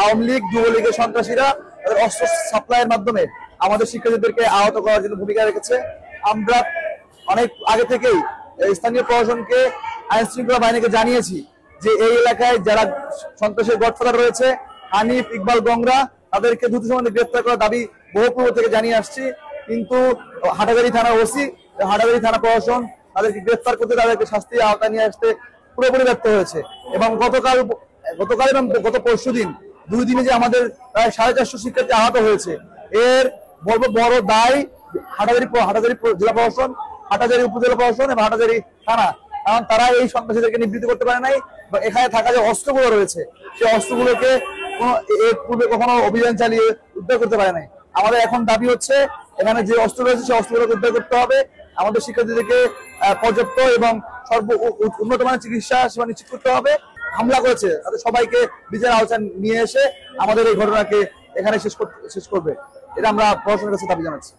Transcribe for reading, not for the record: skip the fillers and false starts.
আওয়ামী লীগ যুবলীগের সন্ত্রাসীরা অস্ত্র সাপ্লাইয়ের মাধ্যমে আমাদের শিক্ষার্থীদেরকে আহত করার জন্য ভূমিকা রেখেছে। আমরা অনেক আগে থেকেই স্থানীয় প্রশাসনকে, আইন শৃঙ্খলা বাহিনীকে জানিয়েছি যে এই এলাকায় যারা সন্ত্রাসের গডফাদার রয়েছে, হানিফ, ইকবাল, গংরা, তাদেরকে দ্রুত সময়ে গ্রেফতার করার দাবি বহু পূর্ব থেকে জানিয়ে আসছি। কিন্তু হাটাজারি থানা ওসি, হাটাজারি থানা প্রশাসন তাদেরকে গ্রেফতার করতে, তাদেরকে শাস্তির আওতায় নিয়ে আসতে পুরোপুরি ব্যর্থ হয়েছে। এবং গতকাল এবং গত পরশুদিন 2 দিনে যে আমাদের প্রায় 450 শিক্ষার্থী আহত হয়েছে, এর বলবো বড় দায় হাটাজারি জেলা প্রশাসন, হাটাজারি উপজেলা প্রশাসন এবং হাটাজারি থানা। কারণ তারা এই সন্ত্রাসীদেরকে নিবৃত্ত করতে পারে নাই, বা এখানে থাকা যে অস্ত্রগুলো রয়েছে সেই অস্ত্রগুলোকে এর পূর্বে কখনো অভিযান চালিয়ে উদ্ধার করতে পারে নাই। আমাদের এখন দাবি হচ্ছে এখানে যে অস্ত্র রয়েছে সেই অস্ত্রগুলোকে উদ্ধার করতে হবে। আমাদের শিক্ষার্থীদেরকে পর্যাপ্ত এবং উন্নত মানের চিকিৎসা সেবা নিশ্চিত করতে হবে। হামলা করেছে তাদের সবাইকে বিচারের আওতায় নিয়ে এসে আমাদের এই ঘটনাকে এখানে শেষ করবে, এটা আমরা প্রশাসনের কাছে দাবি জানাচ্ছি।